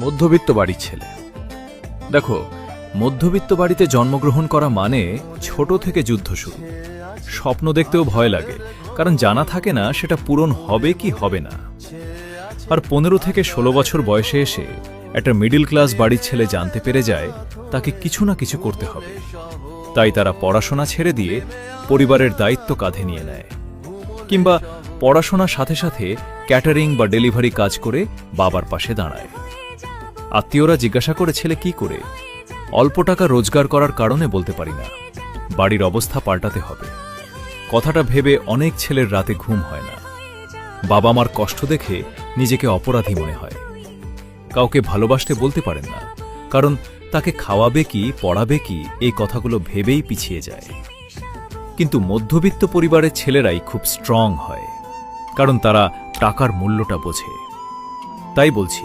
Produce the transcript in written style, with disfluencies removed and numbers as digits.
মধ্যবিত্ত বাড়ির ছেলে। দেখো, মধ্যবিত্ত বাড়িতে জন্মগ্রহণ করা মানে ছোট থেকে যুদ্ধ শুরু। স্বপ্ন দেখতেও ভয় লাগে, কারণ জানা থাকে না সেটা পূরণ হবে কি হবে না। আর 15 থেকে 16 বছর বয়সে এসে একটা মিডল ক্লাস বাড়ির ছেলে জানতে পেরে যায় তাকে কিছু না কিছু করতে হবে। তাই তারা পড়াশোনা ছেড়ে দিয়ে পরিবারের দায়িত্ব কাঁধে নিয়ে নেয়, কিংবা পড়াশোনার সাথে সাথে ক্যাটারিং বা ডেলিভারি কাজ করে বাবার পাশে দাঁড়ায়। আত্মীয়রা জিজ্ঞাসা করে ছেলে কি করে, অল্প টাকা রোজগার করার কারণে বলতে পারি না, বাড়ির অবস্থা পাল্টাতে হবে। কথাটা ভেবে অনেক ছেলের রাতে ঘুম হয় না। বাবা মার কষ্ট দেখে নিজেকে অপরাধী মনে হয়। কাউকে ভালোবাসতে বলতে পারেন না, কারণ তাকে খাওয়াবে কি পড়াবে কি এই কথাগুলো ভেবেই পিছিয়ে যায়। কিন্তু মধ্যবিত্ত পরিবারের ছেলেরাই খুব স্ট্রং হয়, কারণ তারা টাকার মূল্যটা বোঝে। তাই বলছি,